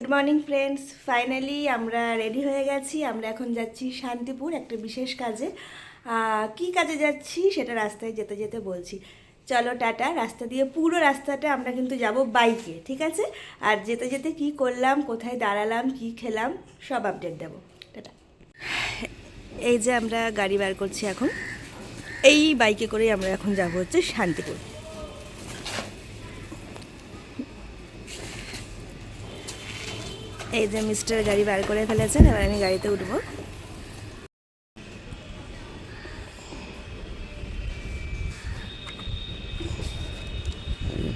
Good morning friends, finally আমরা ready হয়ে গেছি। আমরা এখন যাচ্ছি শান্তিপুর একটা বিশেষ কাজে। কি কাজে যাচ্ছি সেটা রাস্তায় যেতে যেতে বলছি। চলো টাটা। রাস্তা দিয়ে পুরো রাস্তাটা আমরা কিন্তু যাব বাইকে, ঠিক আছে? আর যেতে যেতে কি করলাম, কোথায় দাঁড়ালাম, কি খেলাম, সব আপডেট দেবো। টাটা। এই যে আমরা গাড়ি বার করছি এখন, এই বাইকে করেই আমরা এখন যাব হচ্ছে শান্তিপুর। এই যে মিস্টার গাড়ি বার করে ফেলেছেন, এবার আমি গাড়িতে উঠবো।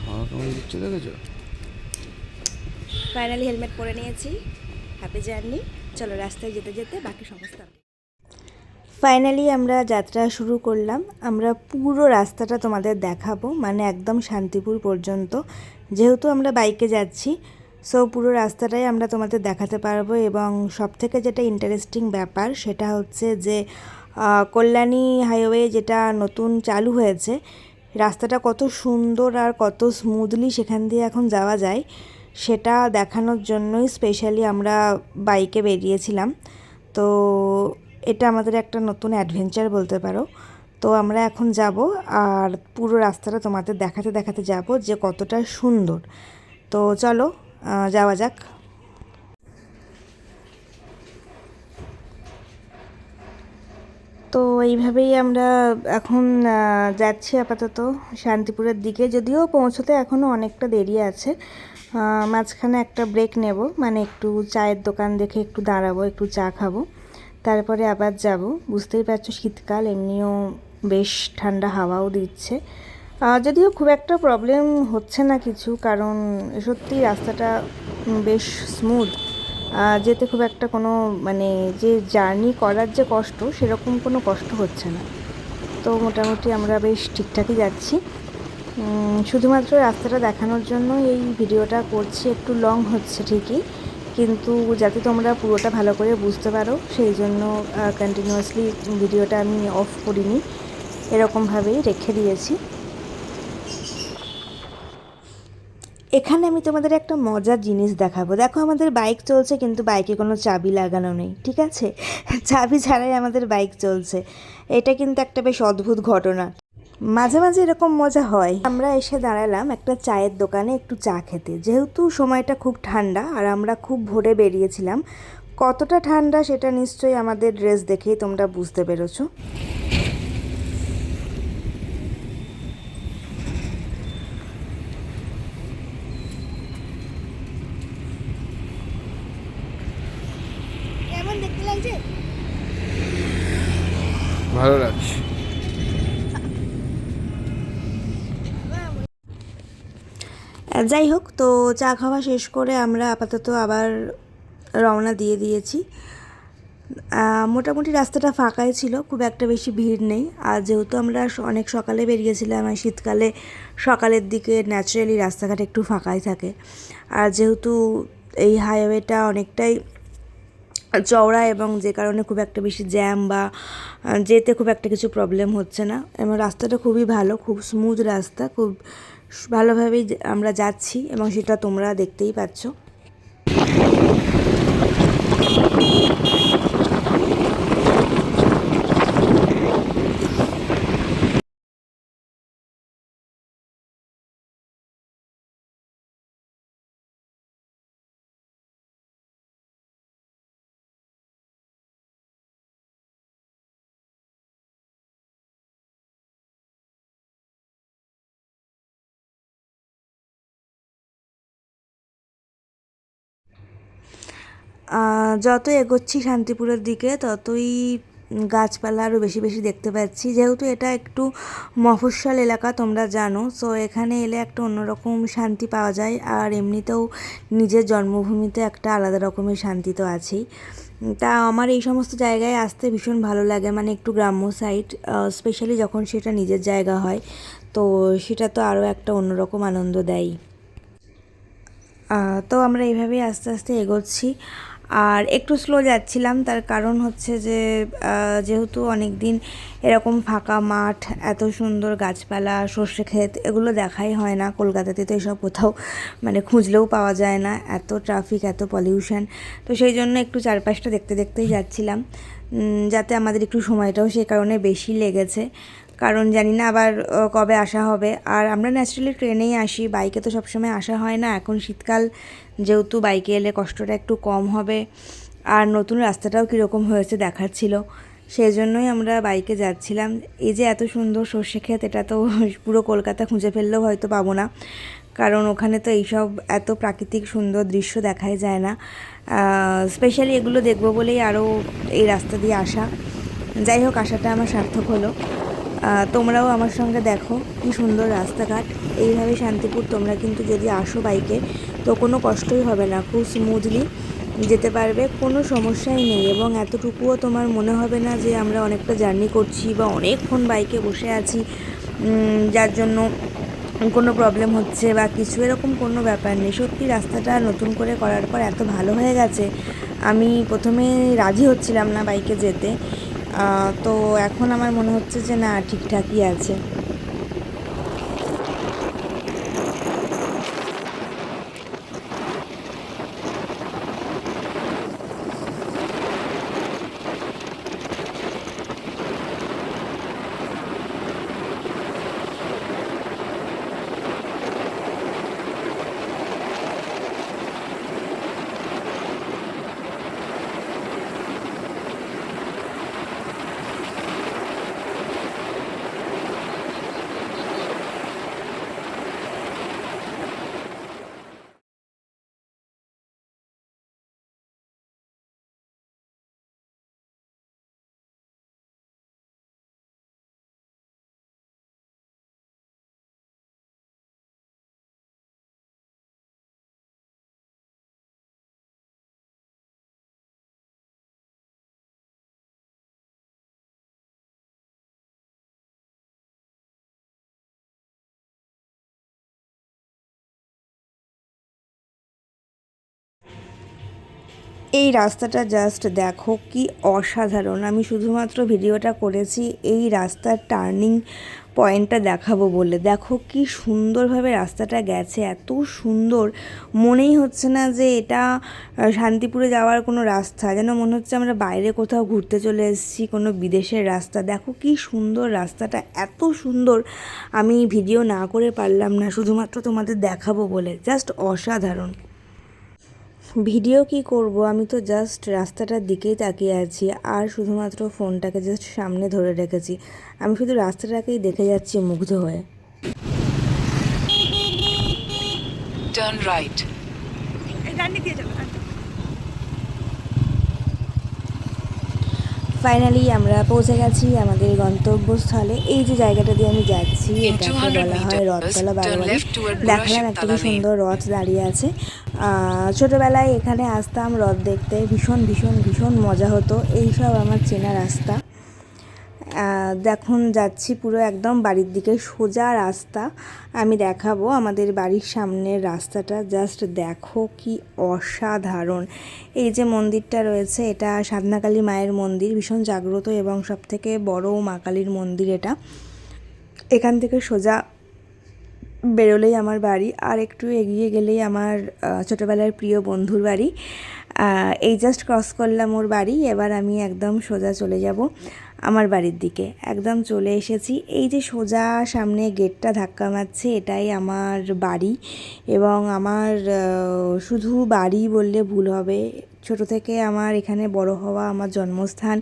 হাওয়া কেমন দিচ্ছে দেখেছো? ফাইনালি হেলমেট পরে নিয়েছি। Happy journey. চলো রাস্তায় যেতে যেতে বাকি সমস্ত। ফাইনালি আমরা যাত্রা শুরু করলাম। আমরা পুরো রাস্তাটা তোমাদের দেখাবো, মানে একদম শান্তিপুর পর্যন্ত। যেহেতু আমরা বাইকে যাচ্ছি, সো পুরো রাস্তাটাই আমরা তোমাদের দেখাতে পারবো। এবং সবথেকে যেটা ইন্টারেস্টিং ব্যাপার সেটা হচ্ছে যে কল্যাণী হাইওয়ে যেটা নতুন চালু হয়েছে, রাস্তাটা কত সুন্দর আর কত স্মুথলি সেখান দিয়ে এখন যাওয়া যায় সেটা দেখানোর জন্যই স্পেশালি আমরা বাইকে বেরিয়েছিলাম। তো এটা আমাদের একটা নতুন অ্যাডভেঞ্চার বলতে পারো। তো আমরা এখন যাব আর পুরো রাস্তাটা তোমাদের দেখাতে দেখাতে যাব যে কতটা সুন্দর। তো চলো যাওয়া যাক। তো এইভাবেই আমরা এখন যাচ্ছি আপাতত শান্তিপুরের দিকে, যদিও পৌঁছতে এখনও অনেকটা দেরি আছে। মাঝখানে একটা ব্রেক নেব, মানে একটু চায়ের দোকান দেখে একটু দাঁড়াবো, একটু চা খাবো, তারপরে আবার যাব। বুঝতেই পারছো শীতকাল, এমনিও বেশ ঠান্ডা হাওয়াও দিচ্ছে। যদিও খুব একটা প্রবলেম হচ্ছে না কিছু, কারণ সত্যি রাস্তাটা বেশ স্মুথ। যেতে খুব একটা কোনো মানে যে জার্নি করার যে কষ্ট, সেরকম কোনো কষ্ট হচ্ছে না। তো মোটামুটি আমরা বেশ ঠিকঠাকই যাচ্ছি। শুধুমাত্র রাস্তাটা দেখানোর জন্য এই ভিডিওটা করছি, একটু লং হচ্ছে ঠিকই, কিন্তু যাতে তোমরা পুরোটা ভালো করে বুঝতে পারো সেই জন্য কন্টিনিউয়াসলি ভিডিওটা আমি অফ করিনি, এরকমভাবেই রেখে দিয়েছি। এখানে আমি তোমাদের একটা মজার জিনিস দেখাবো। দেখো আমাদের বাইক চলছে, কিন্তু বাইকে কোনো চাবি লাগানো নেই, ঠিক আছে? চাবি ছাড়াই আমাদের বাইক চলছে। এটা কিন্তু একটা বেশ অদ্ভুত ঘটনা। মাঝে মাঝে এরকম মজা হয়। আমরা এসে দাঁড়ালাম একটা চায়ের দোকানে একটু চা খেতে, যেহেতু সময়টা খুব ঠান্ডা আর আমরা খুব ভোরে বেরিয়েছিলাম। কতটা ঠান্ডা সেটা নিশ্চয়ই আমাদের ড্রেস দেখেই তোমরা বুঝতে পেরেছো। কেমন দেখতে লাগছে? ভালো লাগছে। যাই হোক, তো চা খাওয়া শেষ করে আমরা আপাতত আবার রওনা দিয়ে দিয়েছি। মোটামুটি রাস্তাটা ফাঁকাই ছিল, খুব একটা বেশি ভিড় নেই। আর যেহেতু আমরা অনেক সকালে বেরিয়েছিলাম, আর শীতকালে সকালের দিকে ন্যাচারালি রাস্তাঘাট একটু ফাঁকাই থাকে। আর যেহেতু এই হাইওয়েটা অনেকটাই চওড়া, এবং যে কারণে খুব একটা বেশি জ্যাম বা যেতে খুব একটা কিছু প্রবলেম হচ্ছে না। এবং রাস্তাটা খুবই ভালো, খুব স্মুথ রাস্তা, খুব ভালোভাবেই আমরা যাচ্ছি, এবং সেটা তোমরা দেখতেই পাচ্ছ। যত এগোচ্ছি শান্তিপুরের দিকে, ততই গাছপালা আরও বেশি বেশি দেখতে পাচ্ছি। যেহেতু এটা একটু মফস্বল এলাকা তোমরা জানো, সো এখানে এলে একটা অন্যরকম শান্তি পাওয়া যায়। আর এমনিতেও নিজের জন্মভূমিতে একটা আলাদা রকমের শান্তি তো আছেই। তা আমার এই সমস্ত জায়গায় আসতে ভীষণ ভালো লাগে, মানে একটু গ্রাম্য সাইড, স্পেশালি যখন সেটা নিজের জায়গা হয়, তো সেটা তো আরও একটা অন্যরকম আনন্দ দেয়। তো আমরা এইভাবেই আস্তে আস্তে এগোচ্ছি। আর একটু স্লো যাচ্ছিলাম, তার কারণ হচ্ছে যে যেহেতু অনেক দিন এরকম ফাঁকা মাঠ, এত সুন্দর গাছপালা, সর্ষে ক্ষেত, এগুলো দেখাই হয় না। কলকাতাতে তো এসব কোথাও মানে খুঁজলেও পাওয়া যায় না, এত ট্রাফিক, এত পলিউশন। তো সেই জন্য একটু চারপাশটা দেখতে দেখতেই যাচ্ছিলাম, যাতে আমাদের একটু সময়টাও সেই কারণে বেশি লেগেছে, কারণ জানি না আবার কবে আসা হবে। আর আমরা ন্যাচারালি ট্রেনেই আসি, বাইকে তো সবসময় আসা হয় না। এখন শীতকাল যেহেতু বাইকে এলে কষ্টটা একটু কম হবে, আর নতুন রাস্তাটাও কীরকম হয়েছে দেখার ছিল, সেই জন্যই আমরা বাইকে যাচ্ছিলাম। এই যে এত সুন্দর সর্ষে ক্ষেত, এটা তো পুরো কলকাতা খুঁজে ফেললেও হয়তো পাবো না, কারণ ওখানে তো এইসব এত প্রাকৃতিক সুন্দর দৃশ্য দেখাই যায় না। স্পেশালি এগুলো দেখবো বলেই আরও এই রাস্তা দিয়ে আসা। যাই হোক, আসাটা আমার সার্থক হলো। তোমরাও আমার সঙ্গে দেখো কি সুন্দর রাস্তাঘাট। এইভাবে শান্তিপুর তোমরা কিন্তু যদি আসো বাইকে, তো কোনো কষ্টই হবে না, খুব স্মুথলি যেতে পারবে, কোনো সমস্যাই নেই। এবং এতটুকুও তোমার মনে হবে না যে আমরা অনেকটা জার্নি করছি বা অনেকক্ষণ বাইকে বসে আছি, যার জন্য কোনো প্রবলেম হচ্ছে বা কিছু, এরকম কোনো ব্যাপার নেই। সত্যি রাস্তাটা নতুন করে করার পর এত ভালো হয়ে গেছে, আমি প্রথমে রাজি হচ্ছিলাম না বাইকে যেতে, তো এখন আমার মনে হচ্ছে যে না, ঠিকঠাকই আছে। এই রাস্তাটা জাস্ট দেখো কি অসাধারণ। আমি শুধুমাত্র ভিডিওটা করেছি এই রাস্তার টার্নিং পয়েন্টটা দেখাবো বলে। দেখো কি সুন্দরভাবে রাস্তাটা গেছে, এত সুন্দর, মনেই হচ্ছে না যে এটা শান্তিপুরে যাওয়ার কোনো রাস্তা, যেন মনে হচ্ছে আমরা বাইরে কোথাও ঘুরতে চলে এসেছি, কোনো বিদেশের রাস্তা। দেখো কি সুন্দর রাস্তাটা, এত সুন্দর, আমি ভিডিও না করে পারলাম না, শুধুমাত্র তোমাদের দেখাবো বলে। জাস্ট অসাধারণ। ভিডিও কি করব, আমি তো জাস্ট রাস্তাটার দিকেই তাকিয়ে আছি, আর শুধুমাত্র ফোনটাকে জাস্ট সামনে ধরে রেখেছি। আমি শুধু রাস্তাটাকেই দেখে যাচ্ছি মুগ্ধ হয়ে। Turn right. ফাইনালি আমরা পৌঁছে গেছি আমাদের গন্তব্যস্থলে। এই যে জায়গাটা দিয়ে আমি যাচ্ছি, In এটাকে 200 বলা হয় meters, Rathtala turn বারোয়ারি। left toward দেখালাম একটা কি Burashiptala Lane. সুন্দর রথ দাঁড়িয়ে আছে। ছোটোবেলায় এখানে আসতাম রথ দেখতে, ভীষণ ভীষণ ভীষণ মজা হতো। এইসব আমার চেনা রাস্তা। দেখুন যাচ্ছি পুরো একদম বাড়ির দিকে, সোজা রাস্তা। আমি দেখাবো আমাদের বাড়ির সামনের রাস্তাটা, জাস্ট দেখো কি অসাধারণ। এই যে মন্দিরটা রয়েছে, এটা সাধনাকালী মায়ের মন্দির, ভীষণ জাগ্রত এবং সবথেকে বড় মা কালীর মন্দির এটা। এখান থেকে সোজা বেরোলেই আমার বাড়ি, আর একটু এগিয়ে গেলেই আমার ছোটোবেলার প্রিয় বন্ধুর বাড়ি। এই জাস্ট ক্রস করলাম ওর বাড়ি, এবার আমি একদম সোজা চলে যাব আমার বাড়ির দিকে। একদম চলে এসেছি, এই যে সোজা সামনে গেটটা ধাক্কা মারছে, এটাই আমার বাড়ি। এবং আমার শুধু বাড়ি বললে ভুল হবে, ছোট থেকে আমার এখানে বড় হওয়া, আমার জন্মস্থান,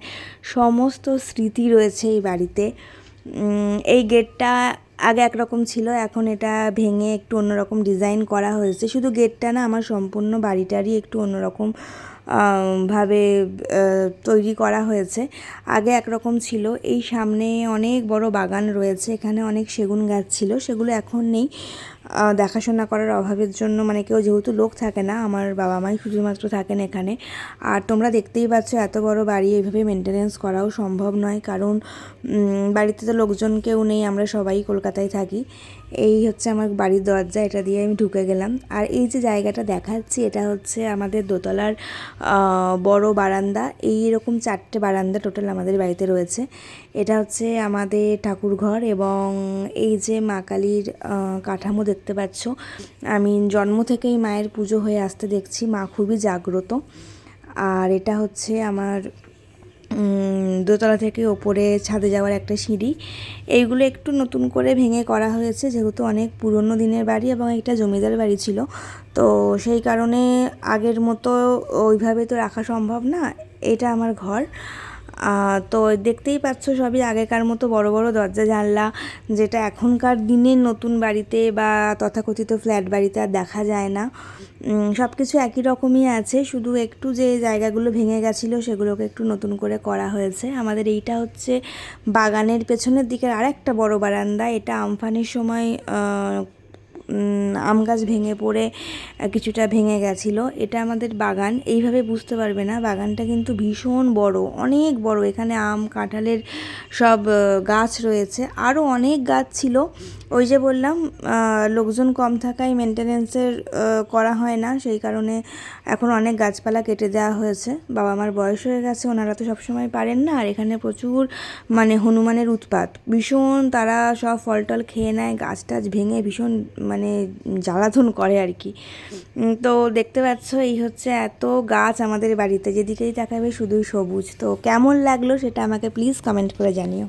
সমস্ত স্মৃতি রয়েছে এই বাড়িতে। এই গেটটা আগে একরকম ছিল, এখন এটা ভেঙে একটু অন্যরকম ডিজাইন করা হয়েছে। শুধু গেটটা না, আমার সম্পূর্ণ বাড়িটারই একটু অন্যরকম ভাবে তৈরি করা হয়েছে। আগে একরকম ছিল। এই সামনে অনেক বড় বাগান রয়েছে, এখানে অনেক সেগুন গাছ ছিল, সেগুলো এখন নেই দেখাশোনা করার অভাবের জন্য। মানে কেউ যেহেতু লোক থাকে না, আমার বাবা মাই শুধুমাত্র থাকেন এখানে। আর তোমরা দেখতেই পাচ্ছ এত বড় বাড়ি এইভাবে মেনটেনেন্স করাও সম্ভব নয়, কারণ বাড়িতে তো লোকজন কেউ নেই, আমরা সবাই কলকাতায় থাকি। এই হচ্ছে আমার বাড়ির দরজা, এটা দিয়ে আমি ঢুকে গেলাম। আর এই যে জায়গাটা দেখাচ্ছি এটা হচ্ছে আমাদের দোতলার বড় বারান্দা। এইরকম 4টে বারান্দা টোটাল আমাদের বাড়িতে রয়েছে। এটা হচ্ছে আমাদের ঠাকুরঘর এবং এই যে মা কালীর কাঠামো দেখতে পাচ্ছ। আমি জন্ম থেকেই মায়ের পুজো হয়ে আসতে দেখছি, মা খুবই জাগ্রত। আর এটা হচ্ছে আমার দোতলা থেকে ওপরে ছাদে যাওয়ার একটা সিঁড়ি। এইগুলো একটু নতুন করে ভেঙে করা হয়েছে, যেহেতু অনেক পুরনো দিনের বাড়ি এবং এটা জমিদার বাড়ি ছিল, তো সেই কারণে আগের মতো ওইভাবে তো রাখা সম্ভব না। এটা আমার ঘর। তো দেখতেই পাচ্ছ সবই আগেকার মতো বড় বড় দরজা জানলা, যেটা এখনকার দিনে নতুন বাড়িতে বা তথাকথিত ফ্ল্যাট বাড়িতে আর দেখা যায় না। সব কিছু একই রকমই আছে, শুধু একটু যে জায়গাগুলো ভেঙে গেছিলো সেগুলোকে একটু নতুন করে করা হয়েছে। আমাদের এইটা হচ্ছে বাগানের পেছনের দিকের আরেকটা বড় বারান্দা। এটা আমফানের সময় আম গাছ ভেঙে পড়ে কিছুটা ভেঙে গেছিলো। এটা আমাদের বাগান, এইভাবে বুঝতে পারবে না, বাগানটা কিন্তু ভীষণ বড়, অনেক বড়। এখানে আম কাঁঠালের সব গাছ রয়েছে, আরও অনেক গাছ ছিল। ওই যে বললাম লোকজন কম থাকায় মেনটেনেন্সের করা হয় না, সেই কারণে এখন অনেক গাছপালা কেটে দেওয়া হয়েছে। বাবা মার বয়স হয়ে গেছে, ওনারা তো সবসময় পারেন না। আর এখানে প্রচুর মানে হনুমানের উৎপাত, ভীষণ তারা সব ফল টল খেয়ে নেয়, গাছ টাছ ভেঙে ভীষণ মানে জ্বালাতন করে আর কি। তো দেখতে পাচ্ছ এই হচ্ছে এত গাছ আমাদের বাড়িতে, যেদিকেই তাকাবে শুধুই সবুজ। তো কেমন লাগলো সেটা আমাকে প্লিজ কমেন্ট করে জানিও।